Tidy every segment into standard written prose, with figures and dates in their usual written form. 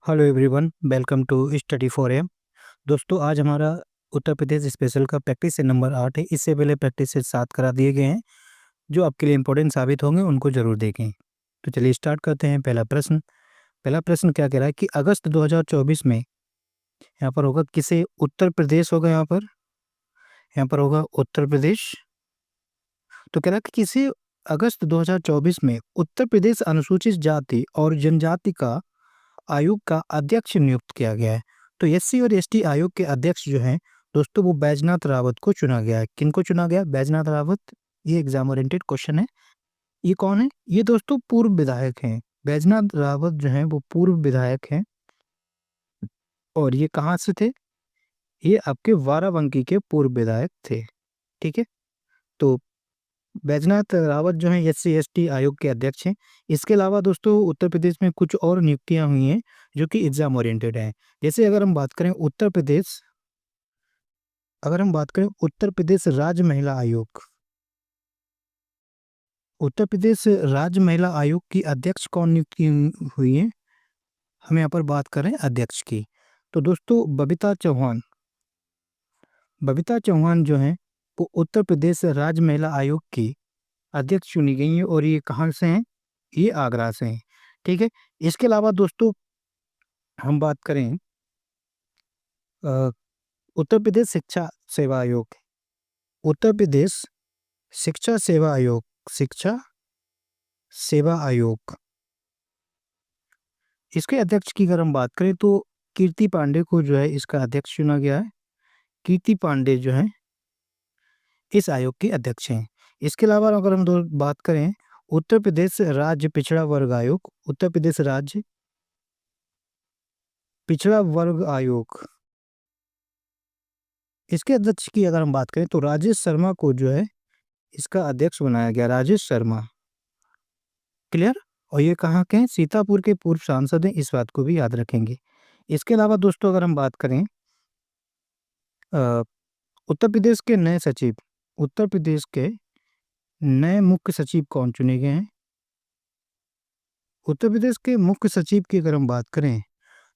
Hello everyone, welcome to study for M. दोस्तों, आज हमारा उत्तर प्रदेश स्पेशल का प्रैक्टिस सेट नंबर 8 है। इससे पहले प्रैक्टिस सेट 7 करा दिए गए हैं जो आपके लिए इंपॉर्टेंट साबित होंगे, उनको जरूर देखें। तो चलिए स्टार्ट करते हैं। पहला प्रश्न क्या कह रहा है कि अगस्त 2024 में यहाँ पर होगा किसे उत्तर प्रदेश होगा। यहाँ पर होगा उत्तर प्रदेश। तो कह रहा है कि किसे अगस्त 2024 में उत्तर प्रदेश अनुसूचित जाति और जनजाति का आयोग का अध्यक्ष नियुक्त किया गया है। तो एससी और एसटी आयोग के अध्यक्ष जो हैं दोस्तों, वो बैजनाथ रावत को चुना गया है। किनको चुना गया? बैजनाथ रावत। ये एग्जाम ओरिएंटेड क्वेश्चन है। ये कौन है? ये दोस्तों पूर्व विधायक हैं। बैजनाथ रावत जो हैं वो पूर्व विधायक हैं और ये कहाँ से थे? ये आपके बाराबंकी के पूर्व विधायक थे। ठीक है, तो बैजनाथ रावत जो हैं एससी एसटी आयोग के अध्यक्ष हैं। इसके अलावा दोस्तों उत्तर प्रदेश में कुछ और नियुक्तियां हुई हैं जो कि एग्जाम ओरिएंटेड हैं। जैसे अगर हम बात करें उत्तर प्रदेश राज्य महिला आयोग, उत्तर प्रदेश राज्य महिला आयोग की अध्यक्ष कौन नियुक्त हुई है? हम यहाँ पर बात करें अध्यक्ष की। तो दोस्तों बबीता चौहान जो हैं वो उत्तर प्रदेश राज्य महिला आयोग की अध्यक्ष चुनी गई हैं और ये कहाँ से हैं? ये आगरा से हैं। ठीक है, इसके अलावा दोस्तों हम बात करें अ, उत्तर प्रदेश शिक्षा सेवा आयोग, उत्तर प्रदेश शिक्षा सेवा आयोग, इसके अध्यक्ष की अगर हम बात करें तो कीर्ति पांडे को जो है इसका अध्यक्ष चुना गया है। कीर्ति पांडे जो है इस आयोग के अध्यक्ष हैं। इसके अलावा अगर हम बात करें उत्तर प्रदेश राज्य पिछड़ा वर्ग आयोग, उत्तर प्रदेश राज्य पिछड़ा वर्ग आयोग, इसके अध्यक्ष की अगर हम बात करें तो राजेश शर्मा को जो है इसका अध्यक्ष बनाया गया। राजेश शर्मा, क्लियर। और ये कहाँ के हैं? सीतापुर के पूर्व सांसद हैं, इस बात को भी याद रखेंगे। इसके अलावा दोस्तों अगर हम बात करें उत्तर प्रदेश के नए सचिव, उत्तर प्रदेश के नए मुख्य सचिव कौन चुने गए हैं? उत्तर प्रदेश के मुख्य सचिव की अगर हम बात करें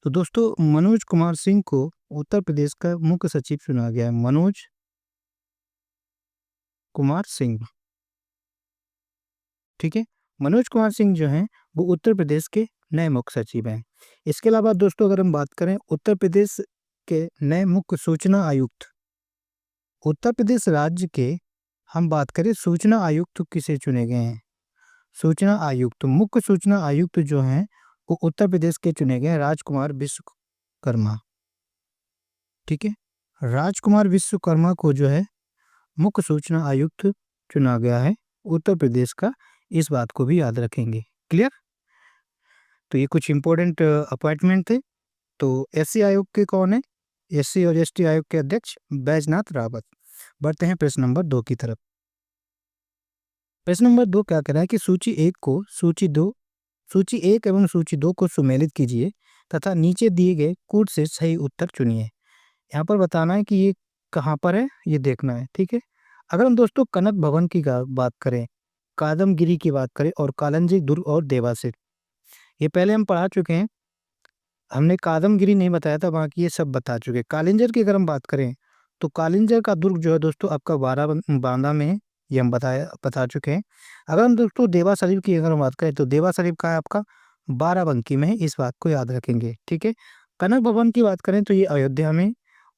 तो दोस्तों मनोज कुमार सिंह को उत्तर प्रदेश का मुख्य सचिव चुना गया है। मनोज कुमार सिंह, ठीक है। मनोज कुमार सिंह जो हैं वो उत्तर प्रदेश के नए मुख्य सचिव हैं। इसके अलावा दोस्तों अगर हम बात करें उत्तर प्रदेश के नए मुख्य सूचना आयुक्त, उत्तर प्रदेश राज्य के हम बात करें सूचना आयुक्त किसे चुने गए हैं? सूचना आयुक्त, मुख्य सूचना आयुक्त जो हैं वो उत्तर प्रदेश के चुने गए हैं राजकुमार विश्वकर्मा। ठीक है, राजकुमार विश्वकर्मा को जो है मुख्य सूचना आयुक्त चुना गया है उत्तर प्रदेश का, इस बात को भी याद रखेंगे। क्लियर। तो ये कुछ इंपॉर्टेंट अपॉइंटमेंट थे। तो एससी आयोग के कौन है? एससी और एसटी आयोग के अध्यक्ष बैजनाथ रावत। बढ़ते हैं प्रश्न नंबर 2 की तरफ। प्रश्न नंबर 2 क्या कह रहा है कि सूची 1 एवं सूची 2 को सुमेलित कीजिए तथा नीचे दिए गए कूट से सही उत्तर चुनिए। यहाँ पर बताना है कि ये कहाँ पर है, ये देखना है। ठीक है, अगर हम दोस्तों कनक भवन की बात करें, कादमगिरी की बात करें और कालंजी, दुर्ग और देवासिर, ये पहले हम पढ़ा चुके हैं। हमने कादमगिरी नहीं बताया था, बाकी ये सब बता चुके हैं। कालिंजर की अगर हम बात करें तो कालिंजर का दुर्ग जो है दोस्तों आपका बांदा में है, ये हम बता चुके हैं। अगर हम दोस्तों देवा शरीफ की अगर हम बात करें तो देवा शरीफ का है आपका बाराबंकी में है, इस बात को याद रखेंगे। ठीक है, कनक भवन की बात करें तो ये अयोध्या में,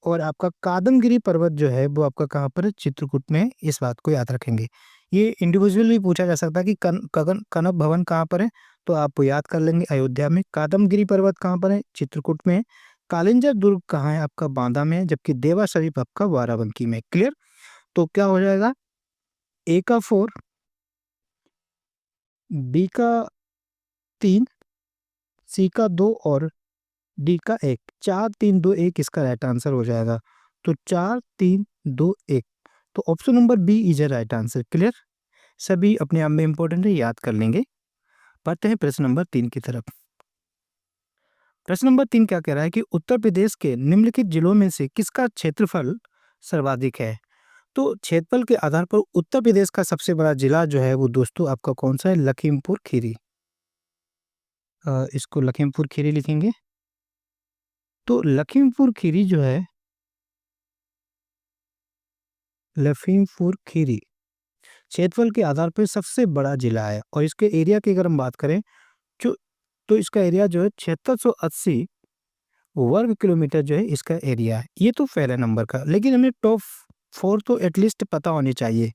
और आपका कादमगिरी पर्वत जो है वो आपका कहाँ पर है? चित्रकूट में है, इस बात को याद रखेंगे। ये इंडिविजुअल भी पूछा जा सकता है कि कनक भवन कहाँ पर है, तो आप याद कर लेंगे अयोध्या में। कादमगिरी पर्वत कहाँ पर है? चित्रकूट में है। कालिंजर दुर्ग कहाँ है? आपका बांदा में है, जबकि देवा शरीफ आपका बाराबंकी में। क्लियर। तो क्या हो जाएगा? ए का 4, बी का 3, सी का 2 और डी का 1। 4 3 2 1 इसका राइट आंसर हो जाएगा। तो 4 3 2 1, तो option number B is a right answer. Clear. सभी अपने आप में इंपॉर्टेंट है, याद कर लेंगे। बढ़ते हैं प्रश्न नंबर 3 की तरफ। प्रश्न नंबर 3 क्या कह रहा है कि उत्तर प्रदेश के निम्नलिखित जिलों में से किसका क्षेत्रफल सर्वाधिक है? तो क्षेत्रफल के आधार पर उत्तर प्रदेश का सबसे बड़ा जिला जो है वो दोस्तों आपका कौन सा है? लखीमपुर खीरी। इसको लखीमपुर खीरी लिखेंगे। तो लखीमपुर खीरी जो है, लखीमपुर खीरी क्षेत्रफल के आधार पर सबसे बड़ा जिला है और इसके एरिया की अगर हम बात करें जो, तो इसका एरिया जो है 7680 वर्ग किलोमीटर जो है इसका एरिया है। ये तो पहले नंबर का, लेकिन हमें टॉप 4 तो एटलीस्ट पता होनी चाहिए,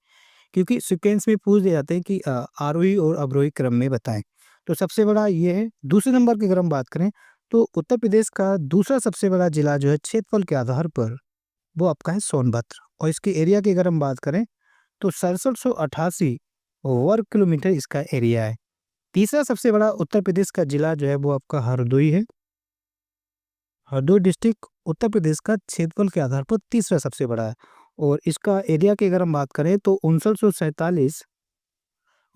क्योंकि सीक्वेंस में पूछ दिए जाते हैं कि आरोही और अवरोही क्रम में बताएं। तो सबसे बड़ा ये है। दूसरे नंबर की अगर हम बात करें तो उत्तर प्रदेश का दूसरा सबसे बड़ा जिला जो है क्षेत्रफल के आधार पर, वो आपका है सोनभद्र, और इसके एरिया की अगर हम बात करें तो 6788 वर्ग किलोमीटर इसका एरिया है। तीसरा सबसे बड़ा उत्तर प्रदेश का जिला जो है वो आपका हरदोई है। हरदोई डिस्ट्रिक्ट उत्तर प्रदेश का क्षेत्रफल के आधार पर तीसरा सबसे बड़ा है, और इसका एरिया की अगर हम बात करें तो 5947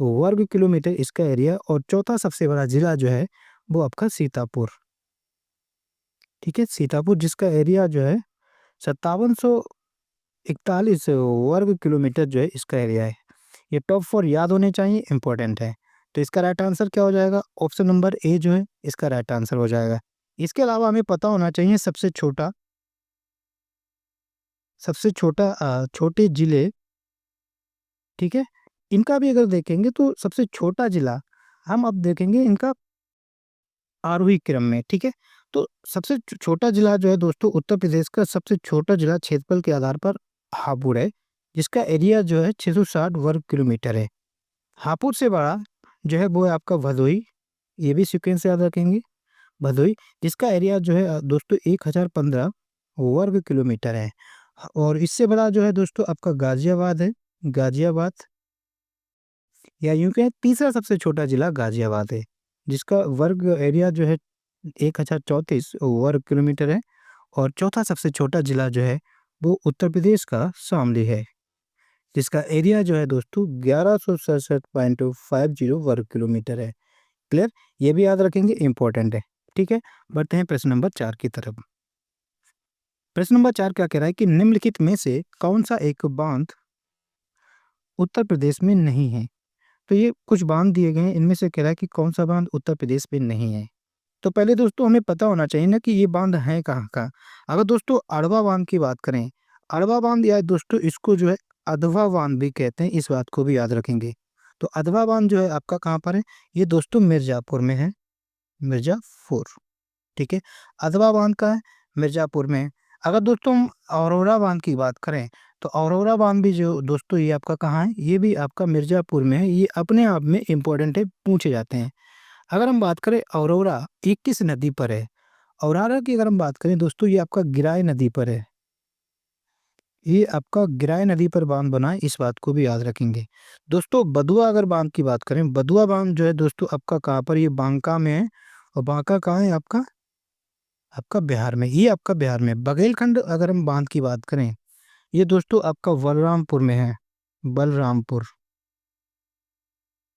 वर्ग किलोमीटर इसका एरिया, और चौथा सबसे बड़ा जिला जो है वो आपका सीतापुर। ठीक है, सीतापुर जिसका एरिया जो है 5741 वर्ग किलोमीटर जो है इसका एरिया है। ये टॉप 4 याद होने चाहिए, इंपॉर्टेंट है। तो इसका राइट आंसर क्या हो जाएगा? ऑप्शन नंबर ए जो है इसका राइट आंसर हो जाएगा। इसके अलावा हमें पता होना चाहिए छोटे जिले, ठीक है, इनका भी अगर देखेंगे तो सबसे छोटा जिला हम अब देखेंगे इनका आरोही क्रम में। ठीक है, तो सबसे छोटा जिला जो है दोस्तों उत्तर प्रदेश का सबसे छोटा जिला क्षेत्रफल के आधार पर हापुड़ है, जिसका एरिया जो है 660 वर्ग किलोमीटर है। हापुड़ से बड़ा जो है वो है आपका भदोई, ये भी सीक्वेंस याद रखेंगे, भदोई, जिसका एरिया जो है दोस्तों 1015 वर्ग किलोमीटर है। और इससे बड़ा जो है दोस्तों आपका गाजियाबाद है, गाजियाबाद, या यूं कहें तीसरा सबसे छोटा जिला गाजियाबाद है, जिसका वर्ग एरिया जो है 1034 वर्ग किलोमीटर है। और चौथा सबसे छोटा जिला जो है वो उत्तर प्रदेश का शामली है, जिसका एरिया जो है दोस्तों 1167.50 वर्ग किलोमीटर है। क्लियर, ये भी याद रखेंगे, इंपॉर्टेंट है। ठीक है, बढ़ते हैं प्रश्न नंबर 4 की तरफ। प्रश्न नंबर 4 क्या कह रहा है कि निम्नलिखित में से कौन सा एक बांध उत्तर प्रदेश में नहीं है? तो ये कुछ बांध दिए गए हैं, इनमें से कह रहा है कि कौन सा बांध उत्तर प्रदेश में नहीं है। तो पहले दोस्तों हमें पता होना चाहिए ना कि ये बांध है कहाँ का। अगर दोस्तों अड़वा बांध की बात करें, अड़वा बांध या दोस्तों इसको जो है अधवा बांध भी कहते हैं, इस बात को भी याद रखेंगे। तो अधवा बांध जो है आपका कहाँ पर है? ये दोस्तों मिर्जापुर में है, मिर्जापुर। ठीक है, अधवा बांध का है, मिर्जापुर में है। अगर दोस्तों हम औरोरा बांध की बात करें तो औरोरा बांध भी जो दोस्तों ये आपका कहाँ है? ये भी आपका मिर्जापुर में है। ये अपने आप में इम्पोर्टेंट है, पूछे जाते हैं। अगर हम बात करें औरोरा, ये किस नदी पर है? औरारा की अगर हम बात करें दोस्तों ये आपका गिराय नदी पर है, ये आपका गिराय नदी पर बांध बना है, इस बात को भी याद रखेंगे। दोस्तों बदुआ अगर बांध की बात करें, बदुआ बांध जो है दोस्तों आपका कहाँ पर? ये बांका में है, और बांका कहाँ है आपका? आपका बिहार में, ये आपका बिहार में। बघेलखंड अगर हम बांध की बात करें, ये दोस्तों आपका बलरामपुर में है, बलरामपुर।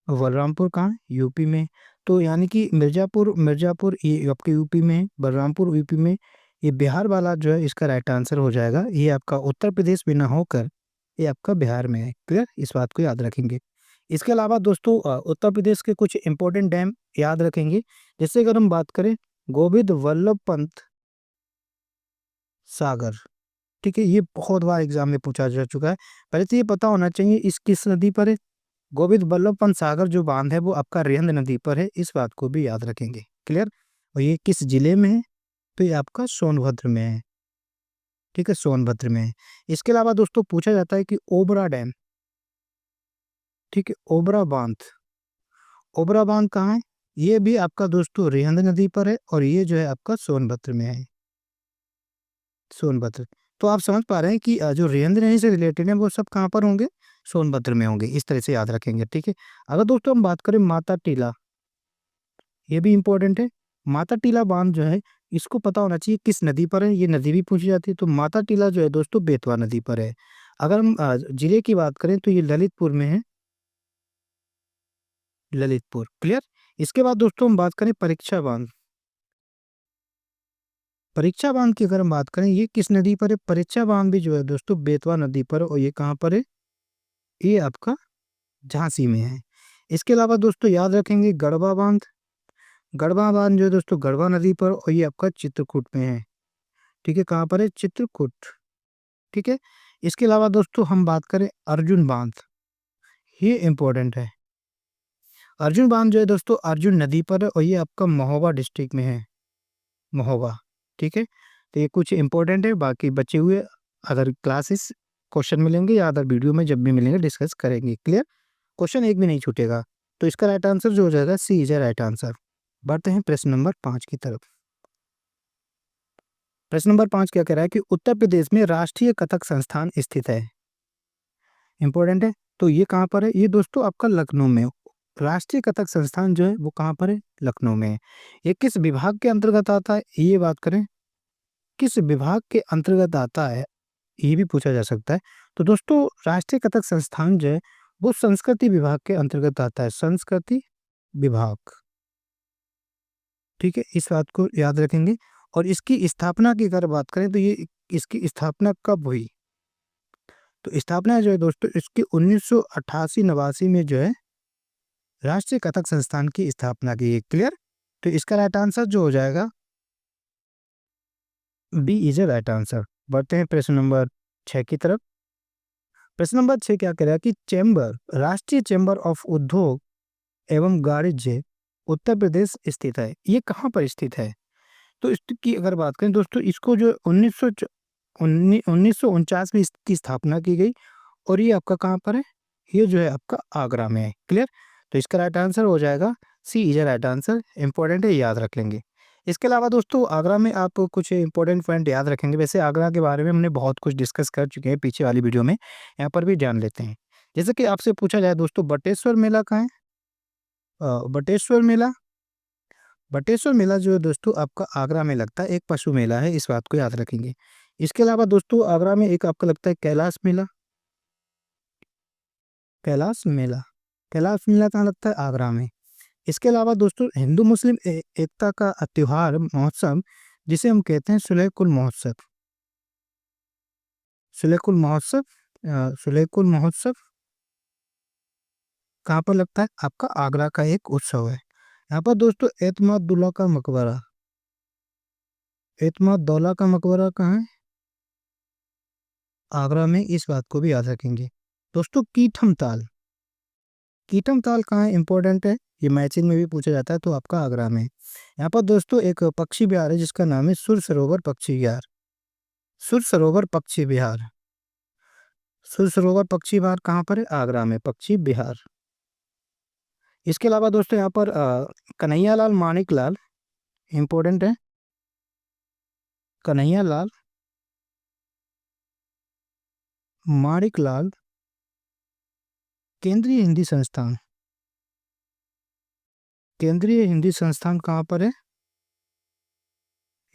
बलरामपुर कहाँ है? यूपी में। तो यानी कि मिर्जापुर, मिर्जापुर ये आपके यूपी में है, बलरामपुर यूपी में। ये बिहार वाला जो है इसका राइट आंसर हो जाएगा। ये आपका उत्तर प्रदेश में ना होकर ये आपका बिहार में है। क्लियर, इस बात को याद रखेंगे। इसके अलावा दोस्तों उत्तर प्रदेश के कुछ इंपॉर्टेंट डैम याद रखेंगे। जैसे अगर हम बात करें गोविंद वल्लभ पंत सागर, ठीक है, ये बहुत बार एग्जाम में पूछा जा चुका है। पहले तो ये पता होना चाहिए इस किस नदी पर है। गोविंद बल्लभ पंत सागर जो बांध है वो आपका रिहंद नदी पर है, इस बात को भी याद रखेंगे। क्लियर, और ये किस जिले में है? तो ये आपका सोनभद्र में है। ठीक है, सोनभद्र में है। इसके अलावा दोस्तों पूछा जाता है कि ओबरा डैम, ठीक है, ओबरा बांध, ओबरा बांध कहाँ है? ये भी आपका दोस्तों रिहंद नदी पर है, और ये जो है आपका सोनभद्र में है, सोनभद्र। तो आप समझ पा रहे हैं कि जो रिहंद नदी से रिलेटेड है वो सब कहाँ पर होंगे? सोनभद्र में होंगे। इस तरह से याद रखेंगे। ठीक है, अगर दोस्तों हम बात करें माता टीला, ये भी इंपॉर्टेंट है। माता टीला बांध जो है इसको पता होना चाहिए किस नदी पर है, ये नदी भी पूछी जाती है। तो माता टीला जो है दोस्तों बेतवा नदी पर है। अगर हम जिले की बात करें तो ये ललितपुर में है, ललितपुर। क्लियर, इसके बाद दोस्तों हम बात करें परीक्षा बांध, परीक्षा बांध की अगर हम बात करें ये किस नदी पर है? परीक्षा बांध भी जो है दोस्तों बेतवा नदी पर, और ये कहाँ पर है? ये आपका झांसी में है। इसके अलावा दोस्तों याद रखेंगे गढ़वा बांध, गढ़वा बांध जो है दोस्तों गढ़वा नदी पर, और ये आपका चित्रकूट में है। ठीक है, कहाँ पर है? चित्रकूट। ठीक है, इसके अलावा दोस्तों हम बात करें अर्जुन बांध, ये इंपॉर्टेंट है। अर्जुन बांध जो है दोस्तों अर्जुन नदी पर है और ये आपका महोबा डिस्ट्रिक्ट में है, महोबा। ठीक है, तो ये कुछ इंपॉर्टेंट है, बाकी बचे हुए अदर क्लासेस क्वेश्चन मिलेंगे या अदर वीडियो में जब भी मिलेंगे डिस्कस करेंगे। क्लियर? क्वेश्चन एक भी नहीं छूटेगा। तो इसका राइट आंसर जो हो जाएगा सी इज राइट आंसर। बढ़ते हैं प्रश्न नंबर 5 की तरफ। प्रश्न नंबर 5 क्या कह रहा है कि उत्तर प्रदेश में राष्ट्रीय कथक संस्थान स्थित है। इंपॉर्टेंट है। तो ये कहाँ पर है? ये दोस्तों आपका लखनऊ में। राष्ट्रीय कथक संस्थान जो है वो कहाँ पर है? लखनऊ में है। ये किस विभाग के अंतर्गत आता है? ये बात करें किस विभाग के अंतर्गत आता है, ये भी पूछा जा सकता है। तो दोस्तों राष्ट्रीय कथक संस्थान जो है वो संस्कृति विभाग के अंतर्गत आता है, संस्कृति विभाग। ठीक है, इस बात को याद रखेंगे। और इसकी स्थापना की अगर बात करें तो ये इसकी स्थापना कब हुई? तो स्थापना जो है दोस्तों इसकी 1988-89 में जो है राष्ट्रीय कथक संस्थान की स्थापना की है। क्लियर? तो इसका राइट आंसर जो हो जाएगा B is a right answer. बढ़ते हैं प्रश्न नंबर 6 की तरफ। प्रश्न नंबर 6 क्या कह रहा है कि चैम्बर, राष्ट्रीय चैम्बर ऑफ उद्योग एवं वाणिज्य उत्तर प्रदेश स्थित है। ये कहाँ पर स्थित है? तो इसकी अगर बात करें दोस्तों इसको जो 1949 में इसकी स्थापना की गई और ये आपका कहाँ पर है? ये जो है आपका आगरा में है। क्लियर? तो इसका राइट आंसर हो जाएगा सी इज राइट आंसर। इंपॉर्टेंट है, याद रख लेंगे। इसके अलावा दोस्तों आगरा में आप कुछ इंपॉर्टेंट पॉइंट याद रखेंगे। वैसे आगरा के बारे में हमने बहुत कुछ डिस्कस कर चुके हैं पीछे वाली वीडियो में, यहाँ पर भी जान लेते हैं। जैसे कि आपसे पूछा जाए दोस्तों बटेश्वर मेला कहाँ है? बटेश्वर मेला, बटेश्वर मेला जो है दोस्तों आपका आगरा में लगता है, एक पशु मेला है, इस बात को याद रखेंगे। इसके अलावा दोस्तों आगरा में एक आपका लगता है कैलाश मेला, कैलाश मेला, कैलाश मेला कहाँ लगता है? आगरा में। इसके अलावा दोस्तों हिंदू मुस्लिम एकता का त्योहार महोत्सव जिसे हम कहते हैं सुलेकुल महोत्सव, सुलेकुल महोत्सव, सुलेकुल महोत्सव कहाँ पर लगता है? आपका आगरा का एक उत्सव है। यहाँ पर दोस्तों एतमादुल्ला का मकबरा, एतमादुल्ला का मकबरा कहाँ है? आगरा में, इस बात को भी याद रखेंगे। दोस्तों कीठम ताल, कीठम ताल कहाँ है? इंपॉर्टेंट है, ये मैचिंग में भी पूछा जाता है, तो आपका आगरा में। यहाँ पर दोस्तों एक पक्षी विहार है जिसका नाम है सुर सरोवर पक्षी विहार, सुर सरोवर पक्षी विहार, सुर सरोवर पक्षी विहार कहाँ पर है? आगरा में, पक्षी विहार। इसके अलावा दोस्तों यहाँ पर कन्हैयालाल माणिकलाल, इंपॉर्टेंट है, कन्हैयालाल माणिकलाल केंद्रीय हिंदी संस्थान, केंद्रीय हिंदी संस्थान कहाँ पर है?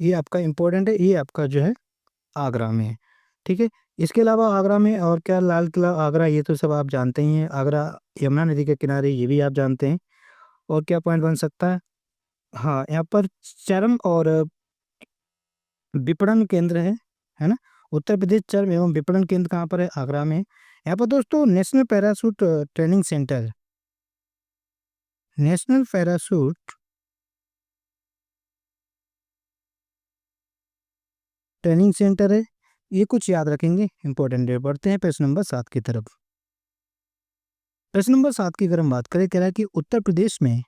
ये आपका इंपॉर्टेंट है, ये आपका जो है आगरा में है। ठीक है, इसके अलावा आगरा में और क्या? लाल किला आगरा, ये तो सब आप जानते ही हैं। आगरा यमुना नदी के किनारे, ये भी आप जानते हैं। और क्या पॉइंट बन सकता है? हाँ, यहाँ पर चरम और विपणन केंद्र है ना? उत्तर प्रदेश चरम एवं विपणन केंद्र कहाँ पर है? आगरा में। यहाँ पर दोस्तों national parachute training centre, national parachute training centre है, ये कुछ याद रखेंगे, इंपॉर्टेंट है। बढ़ते हैं प्रश्न नंबर 7 की तरफ। प्रश्न नंबर 7 की अगर हम बात करें, कह रहा है कि उत्तर प्रदेश में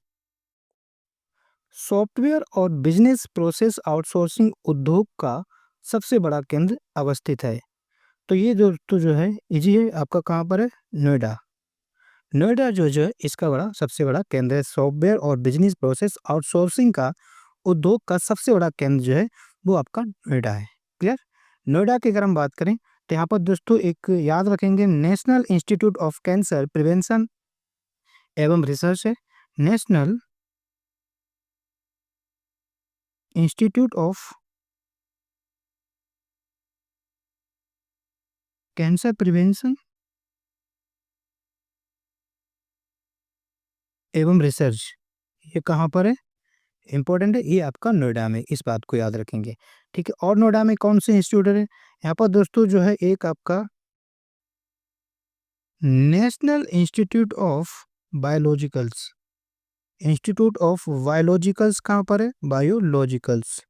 सॉफ्टवेयर और बिजनेस प्रोसेस आउटसोर्सिंग उद्योग का सबसे बड़ा केंद्र अवस्थित है। तो ये जो है ये आपका कहाँ पर है? नोएडा। नोएडा जो है इसका सबसे बड़ा केंद्र है। सॉफ्टवेयर और बिजनेस प्रोसेस आउटसोर्सिंग का उद्योग का सबसे बड़ा केंद्र जो है वो आपका नोएडा है। क्लियर? नोएडा की अगर हम बात करें तो यहाँ पर दोस्तों एक याद रखेंगे national institute of cancer prevention एवं रिसर्च है, national institute of cancer prevention एवं रिसर्च, ये कहाँ पर है? इंपॉर्टेंट है, ये आपका नोएडा में, इस बात को याद रखेंगे। ठीक है, और नोएडा में कौन से इंस्टीट्यूट है? यहाँ पर दोस्तों जो है एक आपका national institute of biologicals, institute of biologicals कहाँ पर है? बायोलॉजिकल्स,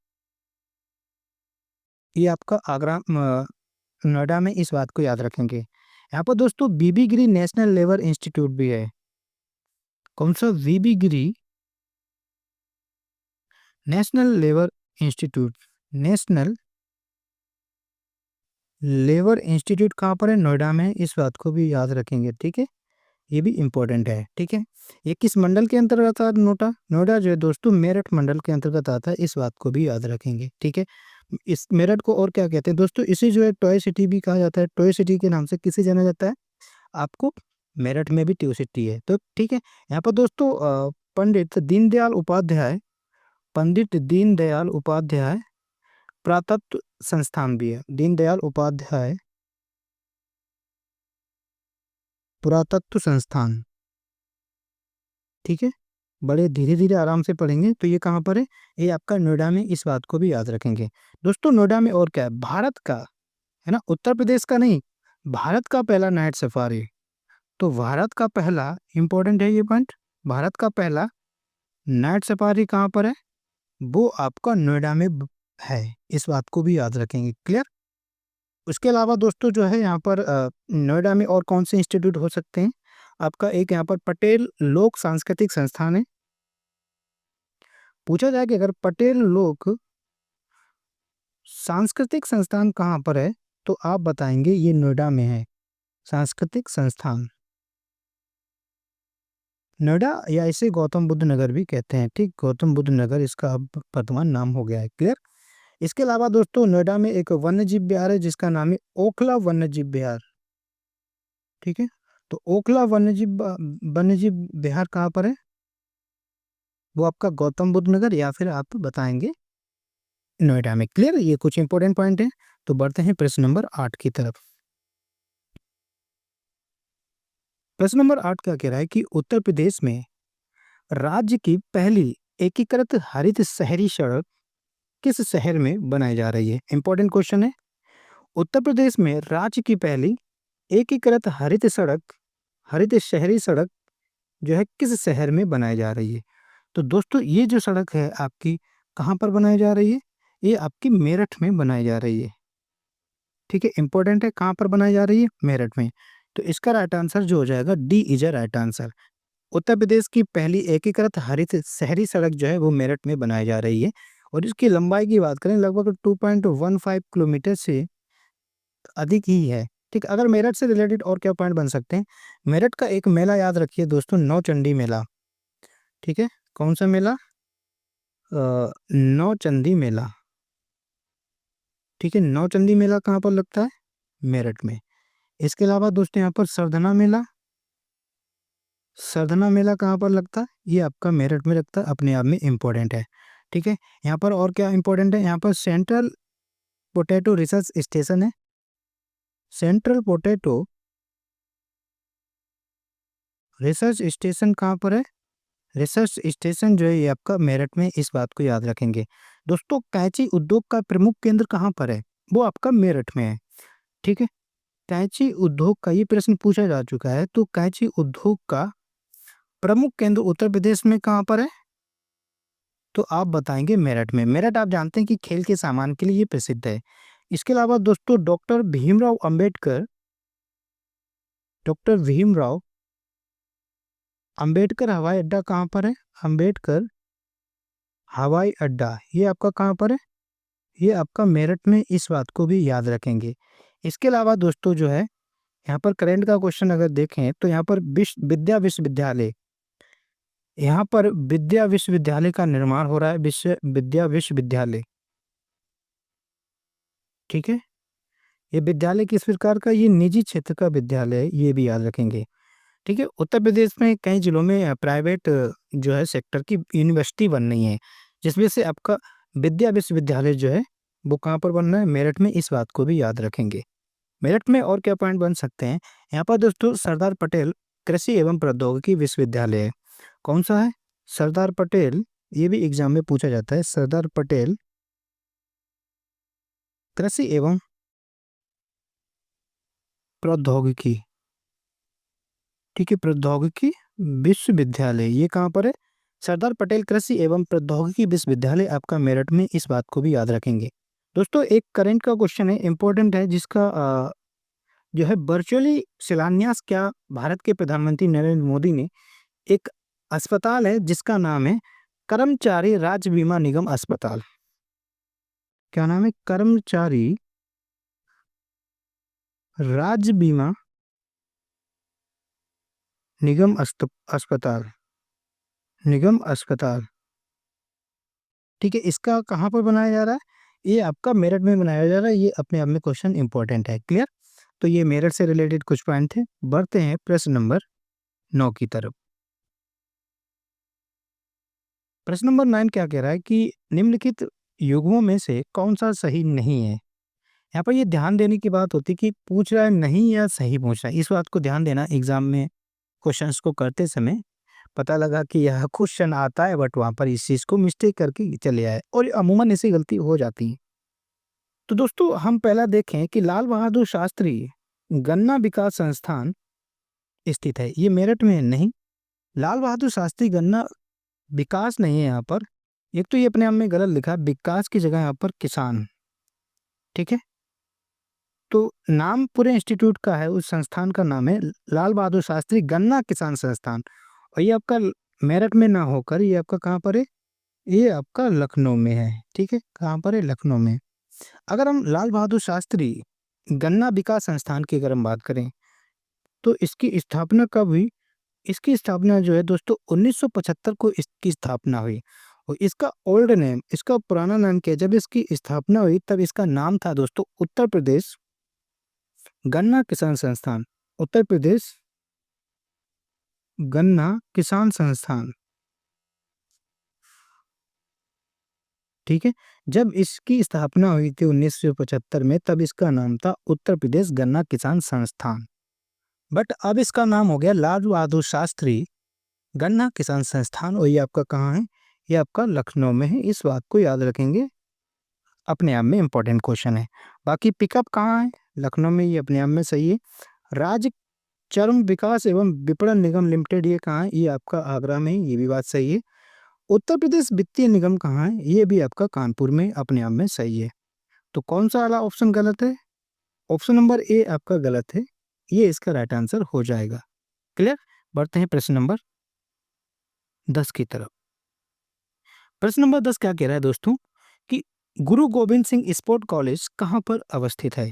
ये आपका आगरा नोएडा में, इस बात को याद रखेंगे। यहाँ पर दोस्तों V V Giri national labour institute भी है। कौन सा? V V Giri national labour institute. National labour institute कहाँ पर है? नोएडा में, इस बात को भी याद रखेंगे। ठीक है, ये भी इम्पोर्टेंट है। ठीक है, ये किस मंडल के अंतर्गत आता है? नोएडा नोएडा जो है दोस्तों मेरठ मंडल के अंतर्गत आता है, इस बात को भी याद रखेंगे। ठीक है, इस मेरठ को और क्या कहते हैं दोस्तों? इसे जो है टॉय सिटी भी कहा जाता है। टॉय सिटी के नाम से किसे जाना जाता है? आपको मेरठ में भी टॉय सिटी है। तो ठीक है, यहाँ पर दोस्तों पंडित दीनदयाल उपाध्याय पुरातत्व संस्थान भी है। दीनदयाल उपाध्याय पुरातत्व संस्थान। ठीक है, बड़े धीरे धीरे आराम से पढ़ेंगे। तो ये कहाँ पर है? ये आपका नोएडा में, इस बात को भी याद रखेंगे दोस्तों। नोएडा में और क्या है? भारत का, है ना, उत्तर प्रदेश का नहीं, भारत का पहला नाइट सफारी। तो भारत का पहला, इंपॉर्टेंट है ये पॉइंट, भारत का पहला नाइट सफारी कहाँ पर है? वो आपका नोएडा में है, इस बात को भी याद रखेंगे। क्लियर? उसके अलावा दोस्तों जो है यहाँ पर नोएडा में और कौन से इंस्टीट्यूट हो सकते हैं? आपका एक यहाँ पर पटेल लोक सांस्कृतिक संस्थान है। पूछा जाए कि अगर पटेल लोक सांस्कृतिक संस्थान कहाँ पर है, तो आप बताएंगे ये नोएडा में है। सांस्कृतिक संस्थान नोएडा, या इसे गौतम बुद्ध नगर भी कहते हैं। ठीक, गौतम बुद्ध नगर इसका अब वर्तमान नाम हो गया है। क्लियर? इसके अलावा दोस्तों नोएडा में एक वन्यजीव विहार है जिसका नाम है ओखला वन्यजीव विहार। ठीक है, तो ओखला वन्यजीव विहार कहाँ पर है? वो आपका गौतम बुद्ध नगर, या फिर आप बताएंगे नोएडा में। क्लियर? ये कुछ इंपॉर्टेंट पॉइंट है। तो बढ़ते हैं प्रश्न नंबर 8 की तरफ। प्रश्न नंबर 8 क्या कह रहा है कि उत्तर प्रदेश में राज्य की पहली एकीकृत हरित शहरी सड़क किस शहर में बनाई जा रही है? इंपॉर्टेंट क्वेश्चन है। उत्तर प्रदेश में राज्य की पहली एकीकृत हरित शहरी सड़क जो है किस शहर में बनाई जा रही है? तो दोस्तों ये जो सड़क है आपकी कहाँ पर बनाई जा रही है? ये आपकी मेरठ में बनाई जा रही है। ठीक है, इंपॉर्टेंट है, कहाँ पर बनाई जा रही है? मेरठ में। तो इसका राइट आंसर जो हो जाएगा D is a right answer. Uttar Pradesh की पहली एकीकृत हरित शहरी सड़क जो है वो मेरठ में बनाई जा रही है, और इसकी लंबाई की बात करें लगभग 2.15 किलोमीटर से अधिक ही है। ठीक, अगर मेरठ से रिलेटेड और क्या पॉइंट बन सकते हैं? मेरठ का एक मेला याद रखिए दोस्तों, नौचंडी मेला। ठीक है, कौन सा मेला? नौचंदी मेला। ठीक है, नौचंदी मेला कहाँ पर लगता है? मेरठ में। इसके अलावा दोस्तों यहाँ पर सरधना मेला कहाँ पर लगता है? ये आपका मेरठ में लगता है, अपने आप में इम्पोर्टेंट है। ठीक है, यहाँ पर और क्या इम्पोर्टेंट है? यहाँ पर सेंट्रल पोटैटो रिसर्च स्टेशन है। सेंट्रल पोटैटो रिसर्च स्टेशन कहाँ पर है? रिसर्च स्टेशन जो है ये आपका मेरठ में, इस बात को याद रखेंगे दोस्तों। कैंची उद्योग का प्रमुख केंद्र कहाँ पर है? वो आपका मेरठ में है। ठीक है, कैंची उद्योग का ये प्रश्न पूछा जा चुका है। तो कैंची उद्योग का प्रमुख केंद्र उत्तर प्रदेश में कहाँ पर है? तो आप बताएंगे मेरठ में। मेरठ आप जानते हैं कि खेल के सामान के लिए ये प्रसिद्ध है। इसके अलावा दोस्तों डॉक्टर भीमराव अंबेडकर हवाई अड्डा कहाँ पर है? अंबेडकर हवाई अड्डा ये आपका कहाँ पर है? ये आपका मेरठ में, इस बात को भी याद रखेंगे। इसके अलावा दोस्तों जो है यहाँ पर करंट का क्वेश्चन अगर देखें तो यहाँ पर विद्या विश्वविद्यालय का निर्माण हो रहा है। विद्या विश्वविद्यालय। ठीक है, ये विद्यालय किस प्रकार का? ये निजी क्षेत्र का विद्यालय है, ये भी याद रखेंगे। ठीक है, उत्तर प्रदेश में कई जिलों में प्राइवेट जो है सेक्टर की यूनिवर्सिटी बन रही है, जिसमें से आपका विद्या विश्वविद्यालय जो है वो कहाँ पर बन रहा है? मेरठ में, इस बात को भी याद रखेंगे। मेरठ में और क्या पॉइंट बन सकते हैं? यहाँ पर दोस्तों सरदार पटेल कृषि एवं प्रौद्योगिकी विश्वविद्यालय है। कौन सा है? सरदार पटेल, ये भी एग्जाम में पूछा जाता है। सरदार पटेल कृषि एवं प्रौद्योगिकी। ठीक है, प्रौद्योगिकी विश्वविद्यालय ये कहाँ पर है? सरदार पटेल कृषि एवं प्रौद्योगिकी विश्वविद्यालय आपका मेरठ में, इस बात को भी याद रखेंगे। दोस्तों एक करंट का क्वेश्चन है, इंपॉर्टेंट है, जिसका जो है वर्चुअली शिलान्यास क्या भारत के प्रधानमंत्री नरेंद्र मोदी ने एक अस्पताल है जिसका नाम है कर्मचारी राज्य बीमा निगम अस्पताल। क्या नाम है? कर्मचारी राज्य बीमा निगम अस्पताल, निगम अस्पताल। ठीक है, इसका कहाँ पर बनाया जा रहा है? ये आपका मेरठ में बनाया जा रहा है। ये अपने आप में क्वेश्चन इंपॉर्टेंट है। क्लियर? तो ये मेरठ से रिलेटेड कुछ पॉइंट थे। बढ़ते हैं प्रश्न नंबर 9 की तरफ। प्रश्न नंबर 9 क्या कह रहा है कि निम्नलिखित युग्मों में से कौन सा सही नहीं है। यहाँ पर ये ध्यान देने की बात होती है कि पूछ रहा है नहीं या सही पूछ रहा है। इस बात को ध्यान देना, एग्जाम में क्वेश्चंस को करते समय पता लगा कि यह क्वेश्चन आता है बट वहां पर इस चीज को मिस्टेक करके चले आए, और अमूमन ऐसी गलती हो जाती है। तो दोस्तों हम पहला देखें कि लाल बहादुर शास्त्री गन्ना विकास संस्थान स्थित है, ये मेरठ में है? नहीं, लाल बहादुर शास्त्री गन्ना विकास नहीं है यहाँ पर। एक तो ये अपने आप में गलत लिखा है, विकास की जगह यहाँ पर किसान। ठीक है, तो नाम पूरे इंस्टीट्यूट का है, उस संस्थान का नाम है लाल बहादुर शास्त्री गन्ना किसान संस्थान, और ये आपका मेरठ में ना होकर ये आपका कहाँ पर है? ये आपका लखनऊ में है। ठीक है, कहाँ पर है? लखनऊ में। अगर हम लाल बहादुर शास्त्री गन्ना विकास संस्थान की अगर हम बात करें तो इसकी स्थापना कब हुई? इसकी स्थापना जो है दोस्तों 1975 को इसकी स्थापना हुई, और इसका ओल्ड नेम, इसका पुराना नाम क्या है? जब इसकी स्थापना हुई तब इसका नाम था दोस्तों उत्तर प्रदेश गन्ना किसान संस्थान। उत्तर प्रदेश गन्ना किसान संस्थान। ठीक है, जब इसकी स्थापना हुई थी 1975 में, तब इसका नाम था उत्तर प्रदेश गन्ना किसान संस्थान। बट अब इसका नाम हो गया लाल बहादुर शास्त्री गन्ना किसान संस्थान, और ये आपका कहाँ है? ये आपका लखनऊ में है। इस बात को याद रखेंगे, अपने आप में इंपॉर्टेंट क्वेश्चन है। बाकी पिकअप कहाँ है? लखनऊ में, ये अपने आप में सही है। राज्य चर्म विकास एवं विपणन निगम लिमिटेड, ये कहाँ है? ये आपका आगरा में है, ये भी बात सही है। उत्तर प्रदेश वित्तीय निगम कहाँ है? ये भी आपका कानपुर में, अपने आप में सही है। तो कौन सा वाला ऑप्शन गलत है? ऑप्शन नंबर ए आपका गलत है, ये इसका राइट आंसर हो जाएगा। क्लियर? बढ़ते हैं प्रश्न नंबर 10 की तरफ। प्रश्न नंबर 10 क्या कह रहा है दोस्तों कि गुरु गोविंद सिंह स्पोर्ट कॉलेज कहाँ पर अवस्थित है?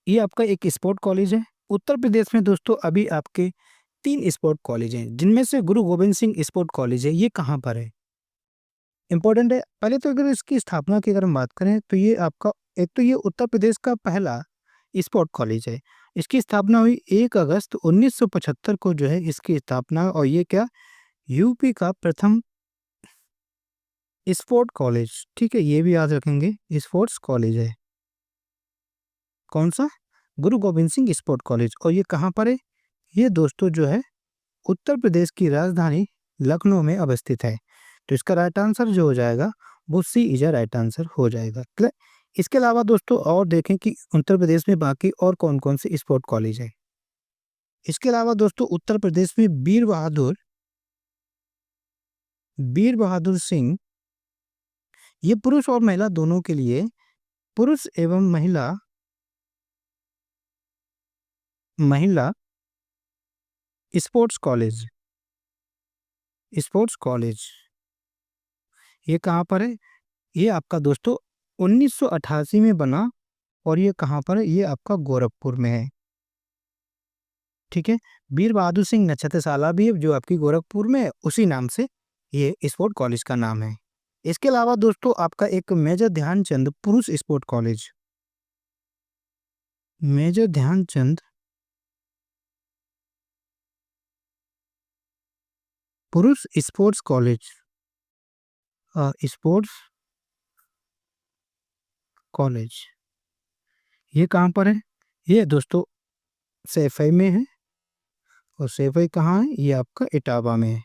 ये आपका एक स्पोर्ट कॉलेज है। उत्तर प्रदेश में दोस्तों अभी आपके 3 स्पोर्ट कॉलेज हैं, जिनमें से गुरु गोविंद सिंह स्पोर्ट कॉलेज है, ये कहाँ पर है? इंपॉर्टेंट है। पहले तो अगर इसकी स्थापना की अगर हम बात करें तो ये आपका, एक तो ये उत्तर प्रदेश का पहला स्पोर्ट कॉलेज है। इसकी स्थापना हुई 1 अगस्त 1975 को जो है इसकी स्थापना, और ये क्या, यूपी का प्रथम स्पोर्ट कॉलेज। ठीक है, ये भी याद रखेंगे, स्पोर्ट्स कॉलेज है। कौन सा? गुरु गोविंद सिंह स्पोर्ट कॉलेज। और ये कहाँ पर है? ये दोस्तों जो है उत्तर प्रदेश की राजधानी लखनऊ में अवस्थित है। तो इसका राइट आंसर जो हो जाएगा वो सी इज अ राइट आंसर हो जाएगा। क्लियर? इसके अलावा दोस्तों और देखें कि उत्तर प्रदेश में बाकी और कौन कौन से स्पोर्ट कॉलेज है। इसके अलावा दोस्तों उत्तर प्रदेश में वीर बहादुर सिंह, ये पुरुष और महिला दोनों के लिए, पुरुष एवं महिला महिला स्पोर्ट्स कॉलेज, स्पोर्ट्स कॉलेज, ये कहाँ पर है? ये आपका दोस्तों 1988 में बना, और ये कहाँ पर है? ये आपका गोरखपुर में है। ठीक है, वीर बहादुर सिंह नक्षत्रशाला भी है जो आपकी गोरखपुर में है, उसी नाम से ये स्पोर्ट कॉलेज का नाम है। इसके अलावा दोस्तों आपका एक मेजर ध्यानचंद पुरुष स्पोर्ट कॉलेज, मेजर ध्यानचंद पुरुष स्पोर्ट्स कॉलेज, स्पोर्ट्स कॉलेज, ये कहाँ पर है? ये दोस्तों सैफई में है, और सैफई कहाँ है? ये आपका इटावा में है।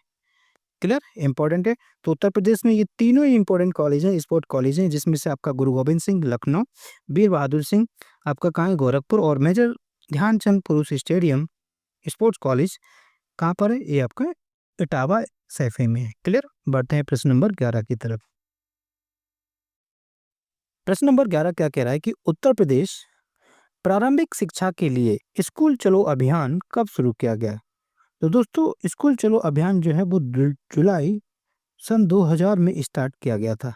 क्लियर? इंपॉर्टेंट है। तो उत्तर प्रदेश में ये तीनों ही इंपॉर्टेंट कॉलेज हैं, स्पोर्ट कॉलेज हैं, जिसमें से आपका गुरु गोविंद सिंह लखनऊ, वीर बहादुर सिंह आपका कहाँ है? गोरखपुर, और मेजर ध्यानचंद पुरुष स्टेडियम स्पोर्ट्स कॉलेज कहाँ पर है? ये आपका इटावा सैफई में है। क्लियर? बढ़ते हैं प्रश्न नंबर 11 की तरफ। प्रश्न नंबर 11 क्या कह रहा है कि उत्तर प्रदेश प्रारंभिक शिक्षा के लिए स्कूल चलो अभियान कब शुरू किया गया? तो दोस्तों स्कूल चलो अभियान जो है वो जुलाई सन 2000 में स्टार्ट किया गया था।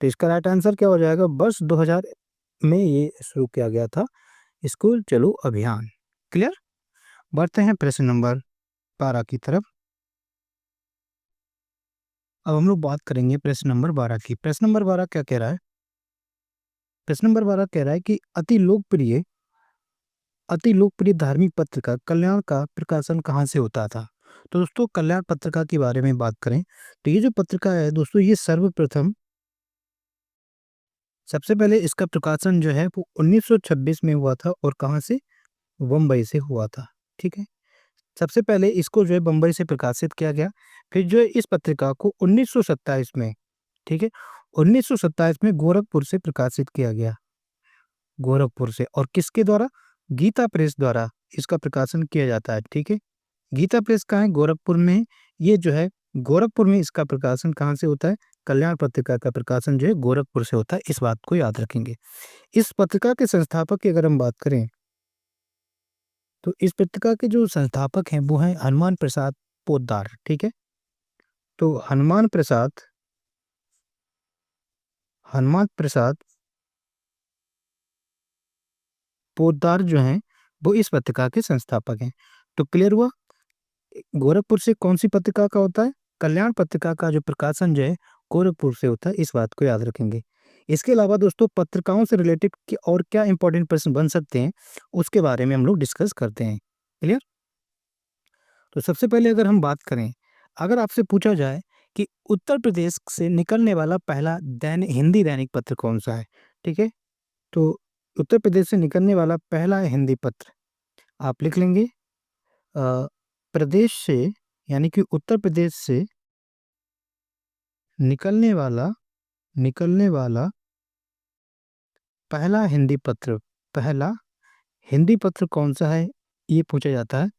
तो इसका राइट आंसर क्या हो जाएगा? वर्ष 2000 में ये शुरू किया गया था स्कूल चलो अभियान। क्लियर? बढ़ते हैं प्रश्न नंबर 12 की तरफ। अब हम लोग बात करेंगे प्रश्न नंबर 12 की। प्रश्न नंबर 12 क्या कह रहा है? प्रश्न नंबर 12 कह रहा है कि अति लोकप्रिय धार्मिक पत्रिका कल्याण का प्रकाशन कहाँ से होता था? तो दोस्तों कल्याण पत्रिका के बारे में बात करें तो ये जो पत्रिका है दोस्तों ये सर्वप्रथम सबसे पहले इसका प्रकाशन जो है वो 1926 में हुआ था और कहाँ से? बम्बई से हुआ था। ठीक है, सबसे पहले इसको जो है बम्बई से प्रकाशित किया गया। फिर जो है इस पत्रिका को 1927 में, ठीक है, 1927 में गोरखपुर से प्रकाशित किया गया, गोरखपुर से। और किसके द्वारा? गीता प्रेस द्वारा इसका प्रकाशन किया जाता है। ठीक है, गीता प्रेस कहाँ है? गोरखपुर में है। ये जो है गोरखपुर में इसका प्रकाशन कहाँ से होता है? कल्याण पत्रिका का प्रकाशन जो है गोरखपुर से होता है। इस बात को याद रखेंगे। इस पत्रिका के संस्थापक की अगर हम बात करें तो इस पत्रिका के जो संस्थापक हैं वो हैं हनुमान प्रसाद पोद्दार। ठीक है, तो हनुमान प्रसाद पोद्दार जो हैं वो इस पत्रिका के संस्थापक हैं। तो क्लियर हुआ? गोरखपुर से कौन सी पत्रिका का होता है? कल्याण पत्रिका का जो प्रकाशन जो है गोरखपुर से होता है। इस बात को याद रखेंगे। इसके अलावा दोस्तों पत्रिकाओं से रिलेटेड और क्या इंपॉर्टेंट प्रश्न बन सकते हैं उसके बारे में हम लोग डिस्कस करते हैं। क्लियर? तो सबसे पहले अगर हम बात करें, अगर आपसे पूछा जाए कि उत्तर प्रदेश से निकलने वाला पहला हिंदी दैनिक पत्र कौन सा है? ठीक है, तो उत्तर प्रदेश से निकलने वाला पहला हिंदी पत्र आप लिख लेंगे प्रदेश से, यानी कि उत्तर प्रदेश से निकलने वाला पहला हिंदी पत्र कौन सा है, ये पूछा जाता है।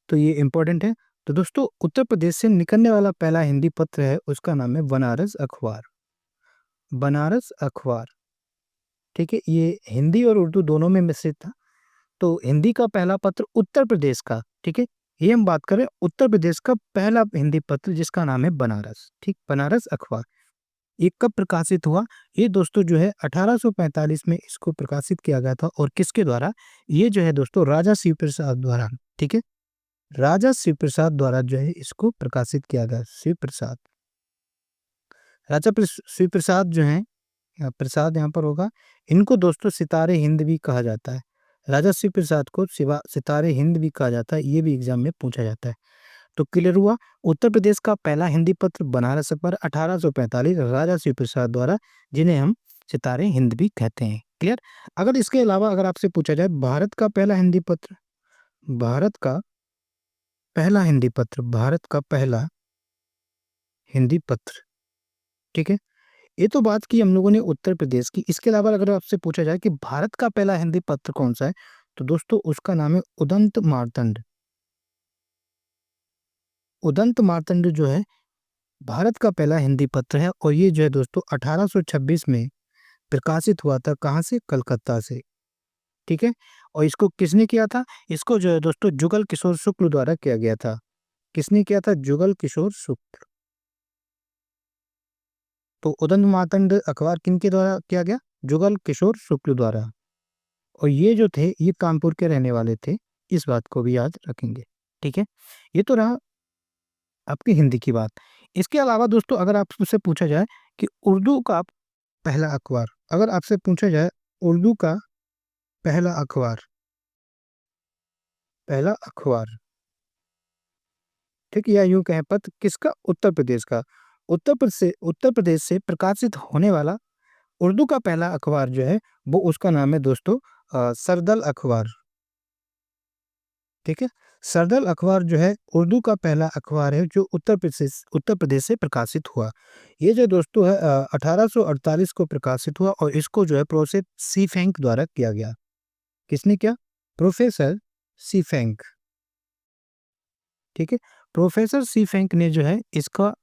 तो ये इम्पोर्टेंट है। तो दोस्तों उत्तर प्रदेश से निकलने वाला पहला हिंदी पत्र है, उसका नाम है बनारस अखबार। बनारस अखबार, ठीक है, ये हिंदी और उर्दू दोनों में मिश्रित था। तो हिंदी का पहला पत्र उत्तर प्रदेश का, ठीक है, ये हम बात करें उत्तर प्रदेश का पहला हिंदी पत्र जिसका नाम है बनारस। ठीक, बनारस अखबार। ये कब प्रकाशित हुआ? ये दोस्तों जो है 1845 में इसको प्रकाशित किया गया था। और किसके द्वारा? ये जो है दोस्तों राजा शिव प्रसाद द्वारा। ठीक है, राजा शिव प्रसाद द्वारा जो है इसको प्रकाशित किया गया। शिव प्रसाद, शिव प्रसाद जो है, प्रसाद यहाँ पर होगा, इनको दोस्तों सितारे हिंद भी कहा जाता है। राजा शिव प्रसाद को सितारे हिंद भी कहा जाता है। ये भी एग्जाम में पूछा जाता है। तो क्लियर हुआ? उत्तर प्रदेश का पहला हिंदी पत्र बनारस अखबार 1845 राजा शिव प्रसाद द्वारा, जिन्हें हम सितारे हिंद भी कहते हैं। क्लियर? अगर इसके अलावा अगर आपसे पूछा जाए भारत का पहला हिंदी पत्र, भारत का पहला हिंदी पत्र, भारत का पहला हिंदी पत्र, ठीक है, ये तो बात की हम लोगों ने उत्तर प्रदेश की। इसके अलावा अगर आपसे पूछा जाए कि भारत का पहला हिंदी पत्र कौन सा है, तो दोस्तों उसका नाम है उदंत मार्तंड। उदंत मार्तंड जो है भारत का पहला हिंदी पत्र है। और ये जो है दोस्तों 1826 में प्रकाशित हुआ था। कहाँ से? कलकत्ता से। ठीक है, और इसको किसने किया था? इसको जो है दोस्तों जुगल किशोर शुक्ल द्वारा किया गया था। किसने किया था? जुगल किशोर शुक्ल। तो उदंत मार्तंड अखबार किनके द्वारा किया गया? जुगल किशोर शुक्ल द्वारा। और ये जो थे ये कानपुर के रहने वाले थे। इस बात को भी याद रखेंगे। ठीक है, ये तो रहा आपकी हिंदी की बात। इसके अलावा दोस्तों अगर आपसे पूछा जाए कि उर्दू का पहला अखबार, अगर आपसे पूछा जाए उर्दू का पहला अखबार, ठीक, या यूं कहें पत्र किसका? उत्तर प्रदेश का। उत्तर प्रदेश से प्रकाशित होने वाला उर्दू का पहला अखबार जो है वो उसका नाम है दोस्तों सरदल अखबार। ठीक है, सरदल अखबार जो है उर्दू का पहला अखबार है जो उत्तर प्रदेश से प्रकाशित हुआ। ये जो दोस्तों है 1848 को प्रकाशित हुआ और इसको जो है प्रोफेसर सी फैंक द्वारा किया गया। किसने किया? प्रोफेसर सी फैंक। ठीक है, प्रोफेसर सी फैंक ने जो है इसका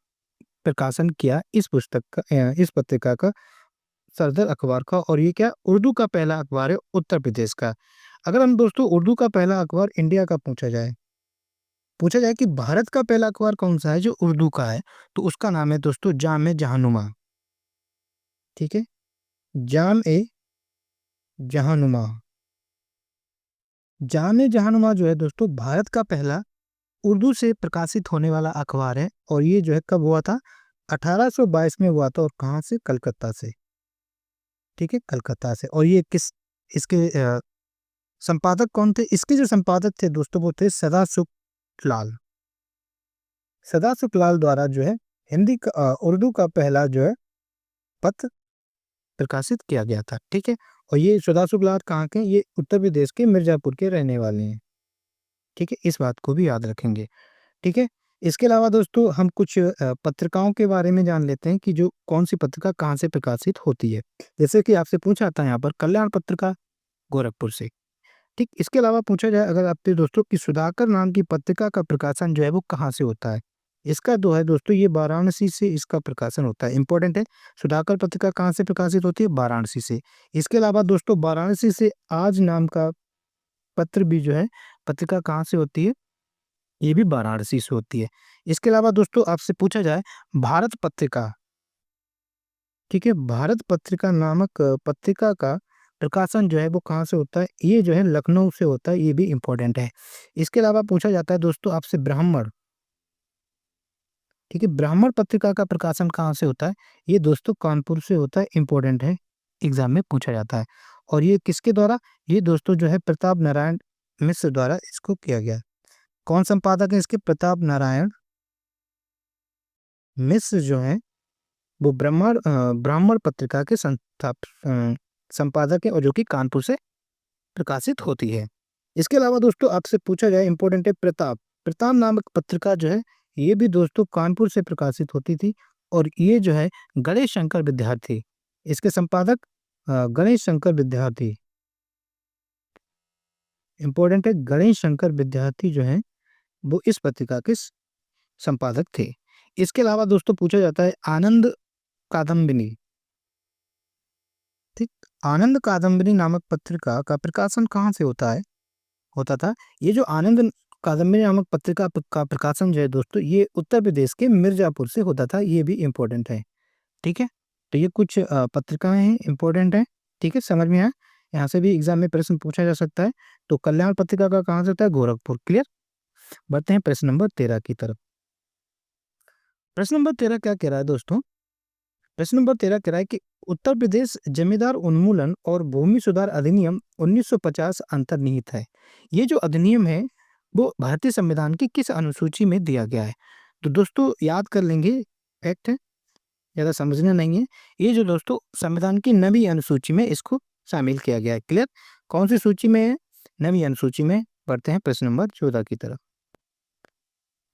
प्रकाशन किया, इस पुस्तक का, इस पत्रिका का सफदर अखबार का, और ये क्या उर्दू का पहला अखबार है उत्तर प्रदेश का। अगर हम दोस्तों उर्दू का पहला अखबार इंडिया का पूछा जाए कि भारत का पहला अखबार कौन सा है जो उर्दू का है, तो उसका नाम है दोस्तों जाम जहानुमा। ठीक है, जाम ए जहानुमा। जाम जहानुमा जो है दोस्तों भारत का पहला उर्दू से प्रकाशित होने वाला अखबार है, और ये जो है कब हुआ था, 1822 में हुआ था, और कहाँ से, कलकत्ता से। ठीक है, कलकत्ता से। और ये किस, इसके संपादक कौन थे, इसके जो संपादक थे दोस्तों वो थे सदाशिव लाल। सदाशिव लाल द्वारा जो है उर्दू का पहला जो है पत्र प्रकाशित किया गया था। ठीक है, और ये सदाशिव लाल कहाँ के, ये उत्तर प्रदेश के मिर्जापुर के रहने वाले हैं। ठीक है, इस बात को भी याद रखेंगे। ठीक है, इसके अलावा दोस्तों हम कुछ पत्रिकाओं के बारे में जान लेते हैं कि जो कौन सी पत्रिका कहाँ से प्रकाशित होती है। जैसे कि आपसे पूछा था यहाँ पर कल्याण पत्रिका गोरखपुर से। ठीक, इसके अलावा पूछा जाए अगर आपसे दोस्तों कि सुधाकर नाम की पत्रिका का प्रकाशन जो है वो कहाँ से होता है, इसका जो है दोस्तों ये वाराणसी से इसका प्रकाशन होता है। इंपॉर्टेंट है, सुधाकर पत्रिका कहाँ से प्रकाशित होती है, वाराणसी से। इसके अलावा दोस्तों वाराणसी से आज नाम का पत्र भी जो है पत्रिका कहाँ से होती है, ये भी वाराणसी से होती है। इसके अलावा दोस्तों आपसे पूछा जाए भारत पत्रिका, ठीक है, भारत पत्रिका नामक पत्रिका का प्रकाशन जो है वो कहाँ से होता है, ये जो है लखनऊ से होता है, ये भी इंपॉर्टेंट है। इसके अलावा पूछा जाता है दोस्तों आपसे ब्राह्मण, ठीक है, ब्राह्मण पत्रिका का प्रकाशन कहाँ से होता है, ये दोस्तों कानपुर से होता है, इंपॉर्टेंट है, एग्जाम में पूछा जाता है। और ये किसके द्वारा, ये दोस्तों जो है प्रताप नारायण मिश्र द्वारा इसको किया गया। कौन संपादक है इसके, प्रताप नारायण मिश्र जो है वो ब्राह्मण पत्रिका के संपादक है, और जो कि कानपुर से प्रकाशित होती है। इसके अलावा दोस्तों आपसे पूछा जाए इंपॉर्टेंट है प्रताप, प्रताप नामक पत्रिका जो है ये भी दोस्तों कानपुर से प्रकाशित होती थी, और ये जो है गणेश शंकर विद्यार्थी, इसके संपादक गणेश शंकर विद्यार्थी, इंपॉर्टेंट है, गणेश शंकर विद्यार्थी जो है वो इस पत्रिका के संपादक थे। इसके अलावा दोस्तों पूछा जाता है आनंद कादम्बिनी, ठीक, आनंद कादम्बिनी नामक पत्रिका का प्रकाशन कहाँ से होता था। ये जो आनंद कादम्बिनी नामक पत्रिका का प्रकाशन जो है दोस्तों ये उत्तर प्रदेश के मिर्जापुर से होता था, ये भी इंपॉर्टेंट है। ठीक है, तो ये कुछ पत्रिकाएं हैं, इंपॉर्टेंट है। ठीक है, समझ में आया, यहाँ से भी एग्जाम में प्रश्न पूछा जा सकता है। तो कल्याण पत्रिका का कहाँ से होता है, गोरखपुर। क्लियर, बढ़ते हैं प्रश्न नंबर 13 की तरफ। प्रश्न नंबर 13 क्या कह रहा है दोस्तों, प्रश्न नंबर 13 कह रहा है कि उत्तर प्रदेश जमींदार उन्मूलन और भूमि सुधार अधिनियम 1950 अंतर्निहित है। ये जो अधिनियम है वो भारतीय संविधान की किस अनुसूची में दिया गया है। तो दोस्तों याद कर लेंगे, फैक्ट है, ज़्यादा समझना नहीं है। ये जो दोस्तों संविधान की नवीं अनुसूची में इसको शामिल किया गया है। क्लियर, कौन सी सूची में है, नवीं अनुसूची में। बढ़ते हैं प्रश्न नंबर 14 की तरफ।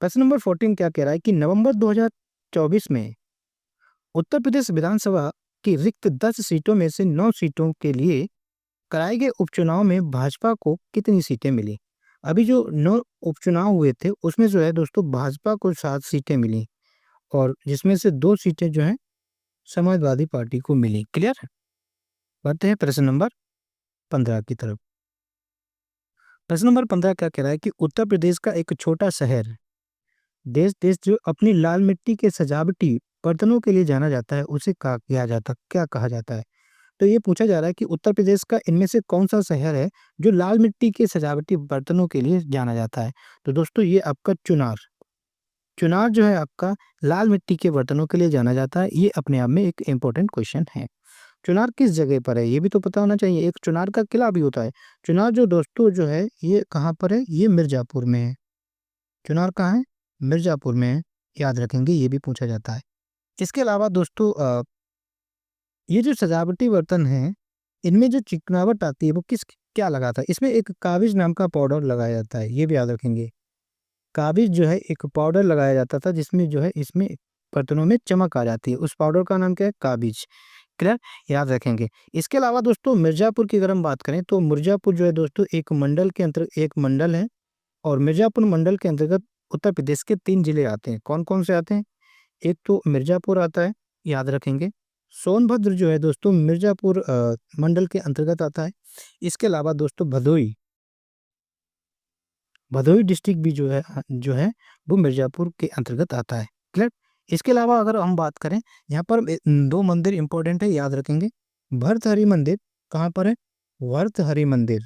प्रश्न नंबर 14 क्या कह रहा है कि नवंबर 2024 में उत्तर प्रदेश विधानसभा की रिक्त 10 सीटों में से 9 सीटों के लिए कराए गए उपचुनाव में भाजपा को कितनी सीटें मिली। अभी जो 9 उपचुनाव हुए थे उसमें जो है दोस्तों भाजपा को 7 सीटें मिली, और जिसमें से 2 सीटें जो हैं समाजवादी पार्टी को मिली। क्लियर, बढ़ते हैं प्रश्न नंबर 15 की तरफ। प्रश्न नंबर 15 क्या कह रहा है कि उत्तर प्रदेश का एक छोटा शहर देश जो अपनी लाल मिट्टी के सजावटी बर्तनों के लिए जाना जाता है उसे क्या कहा जाता है। तो ये पूछा जा रहा है कि उत्तर प्रदेश का इनमें से कौन सा शहर है जो लाल मिट्टी के सजावटी बर्तनों के लिए जाना जाता है। तो दोस्तों ये आपका चुनार जो है आपका लाल मिट्टी के बर्तनों के लिए जाना जाता है। ये अपने आप में एक इम्पोर्टेंट क्वेश्चन है। चुनार किस जगह पर है ये भी तो पता होना चाहिए। एक चुनार का किला भी होता है। चुनार जो दोस्तों जो है ये कहाँ पर है, ये मिर्जापुर में है। चुनार कहाँ है, मिर्जापुर में है, याद रखेंगे, ये भी पूछा जाता है। इसके अलावा दोस्तों ये जो सजावटी बर्तन हैं इनमें जो चिकनावट आती है वो क्या लगा था, इसमें एक काबिज नाम का पाउडर लगाया जाता है, ये भी याद रखेंगे। काबिज जो है एक पाउडर लगाया जाता था जिसमें जो है इसमें बर्तनों में चमक आ जाती है, उस पाउडर का नाम क्या है, काबिज। क्लियर, याद रखेंगे। इसके अलावा दोस्तों मिर्जापुर की अगर हम बात करें तो मिर्जापुर जो है दोस्तों एक मंडल के अंतर्गत एक मंडल है, और मिर्जापुर मंडल के अंतर्गत उत्तर प्रदेश के 3 जिले आते हैं। कौन कौन से आते हैं, एक तो मिर्जापुर आता है, याद रखेंगे, सोनभद्र जो है दोस्तों मिर्जापुर मंडल के अंतर्गत आता है। इसके अलावा दोस्तों भदोई भदोई डिस्ट्रिक्ट भी जो है वो मिर्जापुर के अंतर्गत आता है। क्लियर। इसके अलावा अगर हम बात करें, यहाँ पर दो मंदिर इंपॉर्टेंट है, याद रखेंगे। भर्तहरि मंदिर कहाँ पर है? भर्तहरि मंदिर,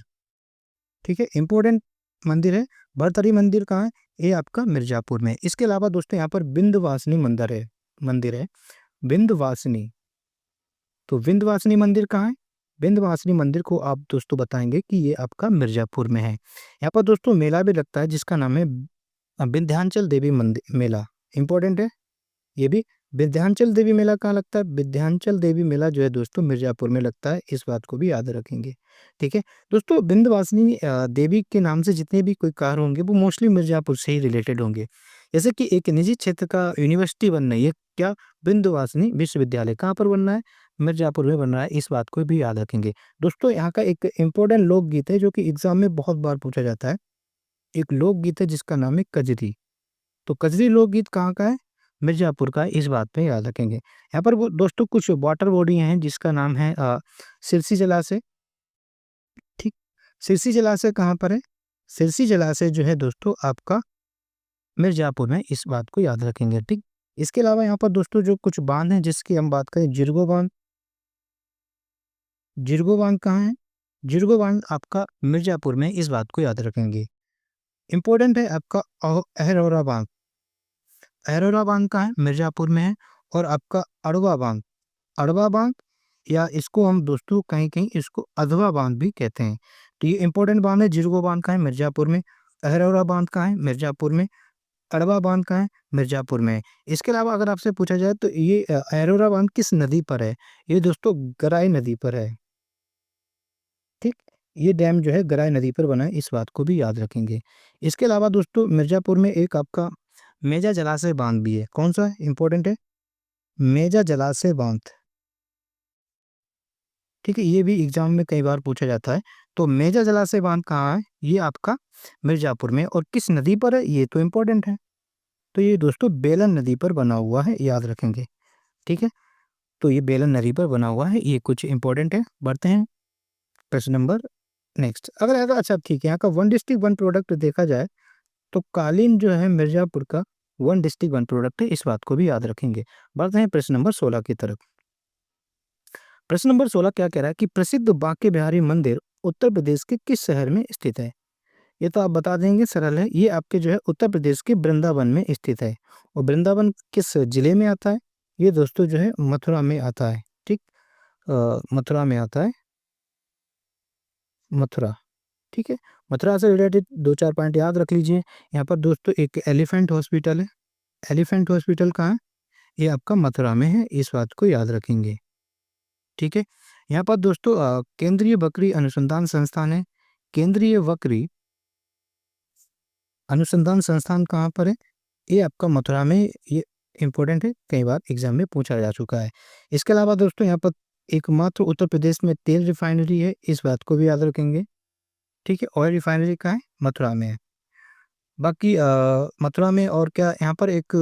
ठीक है, इंपॉर्टेंट मंदिर है। भर्तहरि मंदिर कहाँ है? ये आपका मिर्जापुर में। इसके अलावा दोस्तों यहाँ पर विंध्यवासिनी मंदिर है विंध्यवासिनी। तो विंध्यवासिनी मंदिर कहाँ है? विंध्यवासिनी मंदिर को आप दोस्तों बताएंगे कि ये आपका मिर्जापुर में है। यहाँ पर दोस्तों मेला भी लगता है जिसका नाम है विंध्याचल देवी मंदिर मेला, इंपॉर्टेंट है ये भी। विंध्याचल देवी मेला कहाँ लगता है? विंध्याचल देवी मेला जो है दोस्तों मिर्जापुर में लगता है, इस बात को भी याद रखेंगे। ठीक है दोस्तों, विंध्यवासिनी देवी के नाम से जितने भी कोई कार्य होंगे वो मोस्टली मिर्जापुर से ही रिलेटेड होंगे। जैसे कि एक निजी क्षेत्र का यूनिवर्सिटी बन रही है, क्या? विंध्यवासिनी विश्वविद्यालय। कहाँ पर बनना है? मिर्जापुर में बन रहा है, इस बात को भी याद रखेंगे। दोस्तों यहाँ का एक इम्पोर्टेंट लोकगीत है जो कि एग्जाम में बहुत बार पूछा जाता है। एक लोकगीत है जिसका नाम है कजरी। तो कजरी लोकगीत कहाँ का है? मिर्जापुर का है, इस बात पे याद रखेंगे। यहाँ पर वो दोस्तों कुछ वाटर बॉडी हैं जिसका नाम है सिरसी जलाशय। ठीक, सिरसी जलाशय कहाँ पर है? सिरसी जलाशय जो है दोस्तों आपका मिर्जापुर में, इस बात को याद रखेंगे। ठीक, इसके अलावा यहाँ पर दोस्तों जो कुछ बांध हैं जिसकी हम बात करें, जिरगो बांध। जिरगो बांध कहाँ है? जिरगो बांध आपका मिर्जापुर में, इस बात को याद रखेंगे। इंपॉर्टेंट है आपका अहरौरा बांध। अहरौरा बांध कहाँ है? मिर्जापुर में है। और आपका अड़वा बांध, अड़वा बांध या इसको हम दोस्तों कहीं कहीं इसको अधवा बांध भी कहते हैं। तो ये इंपॉर्टेंट बांध है। जिरगो बांध कहाँ है? मिर्जापुर में। अहरौरा बांध कहाँ है? मिर्जापुर में। अड़वा बांध कहाँ है? मिर्जापुर में। इसके अलावा अगर आपसे पूछा जाए तो ये अहरौरा बांध किस नदी पर है? ये दोस्तों गराई नदी पर है। ठीक, ये डैम जो है गराई नदी पर बना है, इस बात को भी याद रखेंगे। इसके अलावा दोस्तों मिर्जापुर में एक आपका मेजा जलाशय बांध भी है। कौन सा है? इंपॉर्टेंट है, मेजा जलाशय बांध। ठीक है, ये भी एग्जाम में कई बार पूछा जाता है। तो मेजा जलाशय बांध कहाँ है? ये आपका मिर्जापुर में। और किस नदी पर है? ये तो इंपॉर्टेंट है। तो ये दोस्तों बेलन नदी पर बना हुआ है, याद रखेंगे। ठीक है, तो ये बेलन नदी पर बना हुआ है, ये कुछ इंपॉर्टेंट है। बढ़ते हैं प्रश्न नंबर नेक्स्ट। अगर ऐसा, अच्छा ठीक है, यहाँ का वन डिस्ट्रिक्ट वन प्रोडक्ट देखा जाए तो कालीन जो है मिर्जापुर का वन डिस्ट्रिक्ट वन प्रोडक्ट है, इस बात को भी याद रखेंगे। बढ़ते हैं प्रश्न नंबर 16 की तरफ। प्रश्न नंबर 16 क्या कह रहा है कि प्रसिद्ध बांके बिहारी मंदिर उत्तर प्रदेश के किस शहर में स्थित है? ये तो आप बता देंगे, सरल है। ये आपके जो है उत्तर प्रदेश के वृंदावन में स्थित है। और वृंदावन किस जिले में आता है? ये दोस्तों जो है मथुरा में आता है। ठीक, मथुरा में आता है, मथुरा। ठीक है, मथुरा से रिलेटेड दो चार पॉइंट याद रख लीजिए। यहाँ पर दोस्तों एक एलिफेंट हॉस्पिटल है। एलिफेंट हॉस्पिटल कहाँ है? ये आपका मथुरा में है, इस बात को याद रखेंगे। ठीक है, यहाँ पर दोस्तों केंद्रीय बकरी अनुसंधान संस्थान है। केंद्रीय बकरी अनुसंधान संस्थान कहाँ पर है? ये आपका मथुरा में। ये इंपॉर्टेंट है, कई बार एग्जाम में पूछा जा चुका है। इसके अलावा दोस्तों यहाँ पर एकमात्र उत्तर प्रदेश में तेल रिफाइनरी है, इस बात को भी याद रखेंगे। ठीक है, ऑयल रिफाइनरी कहाँ है? मथुरा में है। बाकी मथुरा में और क्या, यहाँ पर एक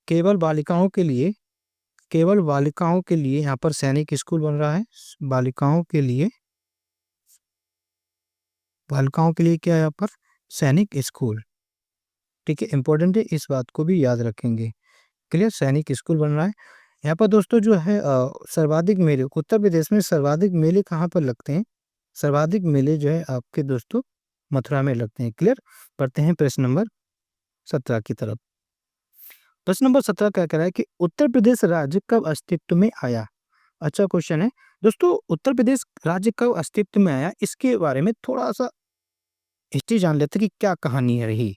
केवल बालिकाओं के लिए, केवल बालिकाओं के लिए यहाँ पर सैनिक स्कूल बन रहा है। बालिकाओं के लिए, बालिकाओं के लिए क्या है यहाँ पर? सैनिक स्कूल। ठीक है, इंपॉर्टेंट है, इस बात को भी याद रखेंगे। क्लियर, सैनिक स्कूल बन रहा है। यहाँ पर दोस्तों जो है सर्वाधिक मेले उत्तर प्रदेश में, सर्वाधिक मेले कहाँ पर लगते हैं? सर्वाधिक मेले जो है आपके दोस्तों मथुरा में लगते हैं। क्लियर। पढ़ते हैं प्रश्न नंबर 17 की तरफ। प्रश्न नंबर 17 क्या कह रहा है कि उत्तर प्रदेश राज्य कब अस्तित्व में आया? अच्छा क्वेश्चन है दोस्तों। उत्तर प्रदेश राज्य कब अस्तित्व में आया, इसके बारे में थोड़ा सा हिस्ट्री जान लेते हैं कि क्या कहानी है रही।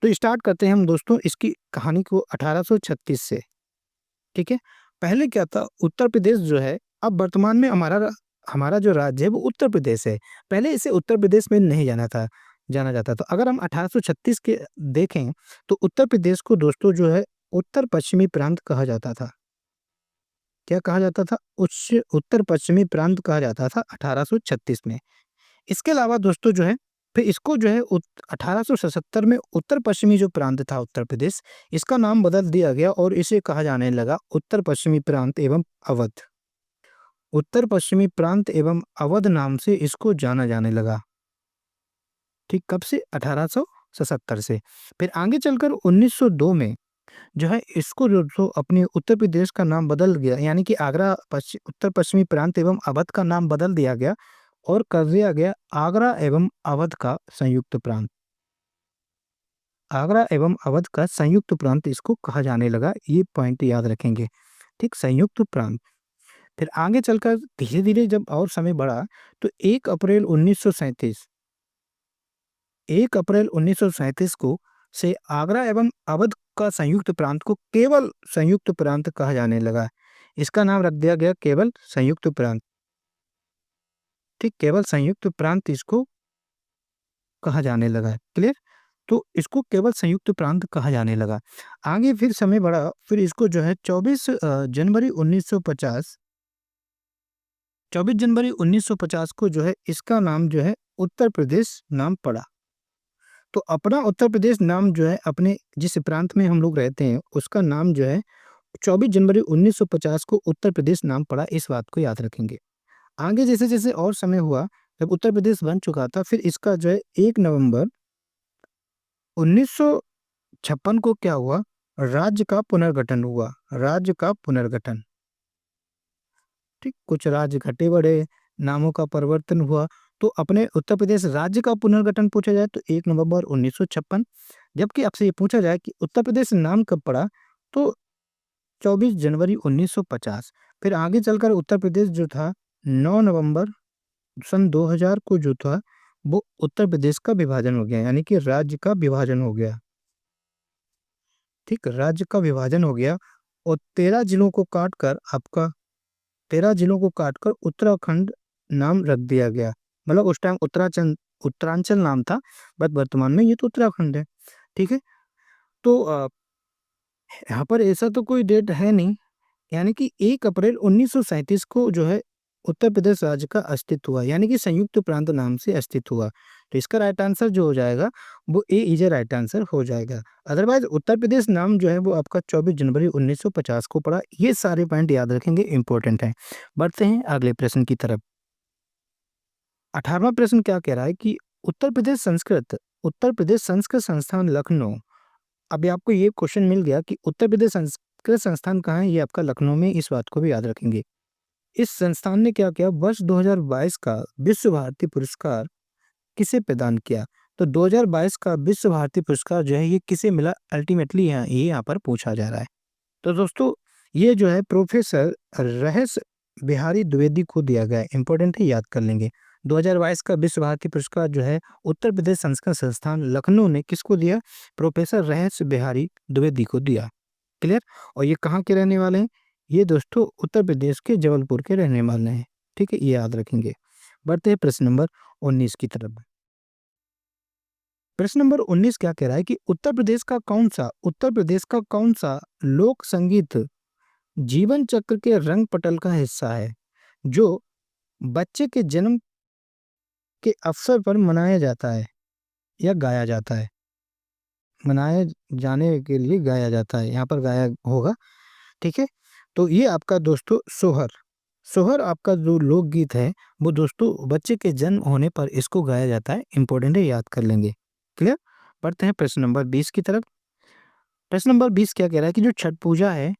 तो स्टार्ट करते हैं हम दोस्तों इसकी कहानी को 1836 से। ठीक है, पहले क्या था, उत्तर प्रदेश जो है, अब वर्तमान में हमारा हमारा जो राज्य है वो उत्तर प्रदेश है। पहले इसे उत्तर प्रदेश में नहीं जाना जाता। तो अगर हम 1836 के देखें तो उत्तर प्रदेश को दोस्तों जो है उत्तर पश्चिमी प्रांत कहा जाता था। क्या कहा जाता था? उत्तर पश्चिमी प्रांत कहा जाता था 1836 में। इसके अलावा दोस्तों जो है फिर इसको जो है 1877 में उत्तर पश्चिमी जो प्रांत था उत्तर प्रदेश, इसका नाम बदल दिया गया और इसे कहा जाने लगा उत्तर पश्चिमी प्रांत एवं अवध। उत्तर पश्चिमी प्रांत एवं अवध नाम से इसको जाना जाने लगा। ठीक, कब से? 1877 से। फिर आगे चलकर 1902 में जो है इसको जो सो अपने उत्तर प्रदेश का नाम बदल गया, यानी कि उत्तर पश्चिमी प्रांत एवं अवध का नाम बदल दिया गया और कर दिया गया आगरा एवं अवध का संयुक्त प्रांत। आगरा एवं अवध का संयुक्त प्रांत इसको कहा जाने लगा, ये पॉइंट याद रखेंगे। ठीक, संयुक्त प्रांत। फिर आगे चलकर धीरे-धीरे जब और समय बढ़ा तो 1 अप्रैल 1937 को से आगरा एवं अवध का संयुक्त प्रांत को केवल संयुक्त प्रांत कहा जाने लगा। इसका नाम रख दिया गया केवल संयुक्त प्रांत। ठीक, केवल संयुक्त प्रांत इसको कहा जाने लगा। क्लियर? तो इसको केवल संयुक्त प्रांत कहा जाने लगा। आगे फिर समय बढ़ा, फिर इसको जो है 24 जनवरी 1950 को जो है इसका नाम जो है उत्तर प्रदेश नाम पड़ा। तो अपना उत्तर प्रदेश नाम जो है अपने जिस प्रांत में हम लोग रहते हैं उसका नाम जो है 24 जनवरी 1950 को उत्तर प्रदेश नाम पड़ा, इस बात को याद रखेंगे। आगे जैसे-जैसे और समय हुआ, जब उत्तर प्रदेश बन चुका था, फिर इसका जो है 1 नवंबर 1956 को क्या हुआ? राज्य का पुनर्गठन हुआ। राज्य का पुनर्गठन। ठीक, कुछ राज्य घटे बढ़े, नामों का परिवर्तन हुआ। तो अपने उत्तर प्रदेश राज्य का पुनर्गठन पूछा जाए तो 1 नवंबर 1956, जबकि आपसे ये पूछा जाए कि उत्तर प्रदेश नाम कब पड़ा तो 24 जनवरी 1950। फिर आगे चलकर उत्तर प्रदेश जो था 9 नवंबर सन 2000 को जो था वो उत्तर प्रदेश का विभाजन हो गया, यानी कि राज्य का विभाजन हो गया। ठीक, राज्य का विभाजन हो गया और 13 जिलों को काटकर उत्तराखंड नाम रख दिया गया। मतलब उस टाइम उत्तरांचल नाम था, बट वर्तमान में ये तो उत्तराखंड है। ठीक है, तो यहाँ पर ऐसा तो कोई डेट है नहीं, यानी कि 1 अप्रैल 1937 को जो है उत्तर प्रदेश राज्य का अस्तित्व हुआ, यानी कि संयुक्त प्रांत नाम से अस्तित्व हुआ। तो इसका राइट आंसर जो हो जाएगा वो ए इज ए राइट आंसर हो जाएगा। अदरवाइज उत्तर प्रदेश नाम जो है वो आपका 24 जनवरी 1950 को पड़ा। ये सारे पॉइंट याद रखेंगे, इंपॉर्टेंट है। बढ़ते हैं अगले प्रश्न की तरफ। 18वां प्रश्न क्या कह रहा है कि उत्तर प्रदेश संस्कृत संस्थान लखनऊ। अभी आपको ये क्वेश्चन मिल गया कि उत्तर प्रदेश संस्कृत संस्थान कहाँ है, ये आपका लखनऊ में, इस बात को भी याद रखेंगे। इस संस्थान ने क्या किया? वर्ष 2022 का विश्व भारती पुरस्कार किसे प्रदान किया? तो 2022 का विश्व भारती पुरस्कार जो है ये किसे मिला? अल्टीमेटली यहाँ पर पूछा जा रहा है। तो दोस्तों ये जो है प्रोफेसर रहेश बिहारी द्विवेदी को दिया गया है, इंपॉर्टेंट है, याद कर लेंगे। 2022 का विश्व भारती पुरस्कार जो है उत्तर प्रदेश संस्कृत संस्थान लखनऊ ने किसको दिया? प्रोफेसर रहेश बिहारी द्विवेदी को दिया। क्लियर? और ये कहाँ के रहने वाले हैं? ये दोस्तों उत्तर प्रदेश के जबलपुर के रहने वाले हैं। ठीक है, ये याद रखेंगे। बढ़ते हैं प्रश्न नंबर 19 की तरफ। प्रश्न नंबर 19 क्या कह रहा है कि उत्तर प्रदेश का कौन सा लोक संगीत जीवन चक्र के रंग पटल का हिस्सा है, जो बच्चे के जन्म के अवसर पर मनाया जाता है या गाया जाता है? मनाए जाने के लिए गाया जाता है, यहाँ पर गाया होगा। ठीक है, तो ये आपका दोस्तों सोहर आपका जो लोकगीत है वो दोस्तों बच्चे के जन्म होने पर इसको गाया जाता है, इंपॉर्टेंट है, याद कर लेंगे। क्लियर? बढ़ते हैं प्रश्न नंबर 20 की तरफ। प्रश्न नंबर 20 क्या कह रहा है कि जो छठ पूजा है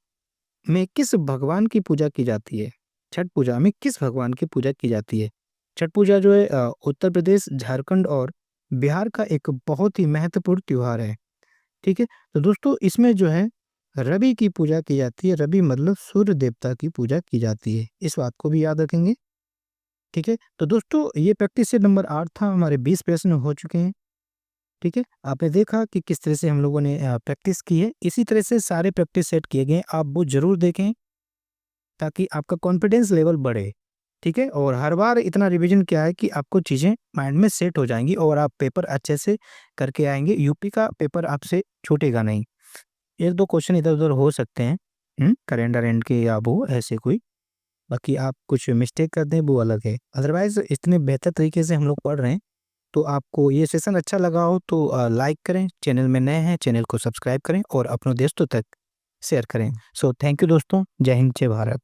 में किस भगवान की पूजा की जाती है? छठ पूजा में किस भगवान की पूजा की जाती है? छठ पूजा जो है उत्तर प्रदेश, झारखंड और बिहार का एक बहुत ही महत्वपूर्ण त्योहार है। ठीक है, तो दोस्तों इसमें जो है रवि की पूजा की जाती है। रवि मतलब सूर्य देवता की पूजा की जाती है, इस बात को भी याद रखेंगे। ठीक है, तो दोस्तों ये प्रैक्टिस सेट नंबर 8 था, हमारे 20 प्रश्न हो चुके हैं। ठीक है, आपने देखा कि किस तरह से हम लोगों ने प्रैक्टिस की है। इसी तरह से सारे प्रैक्टिस सेट किए गए, आप वो जरूर देखें ताकि आपका कॉन्फिडेंस लेवल बढ़े। ठीक है, और हर बार इतना रिवीजन क्या है कि आपको चीज़ें माइंड में सेट हो जाएंगी और आप पेपर अच्छे से करके आएंगे। यूपी का पेपर आपसे छूटेगा नहीं। 1-2 क्वेश्चन इधर-उधर हो सकते हैं, करेंट अरेंट के या वो ऐसे कोई, बाकी आप कुछ मिस्टेक कर दें वो अलग है। अदरवाइज़ इतने बेहतर तरीके से हम लोग पढ़ रहे हैं तो आपको ये सेशन अच्छा लगा हो तो लाइक करें, चैनल में नए हैं चैनल को सब्सक्राइब करें और अपने दोस्तों तक शेयर करें। सो थैंक यू दोस्तों, जय हिंद, जय भारत।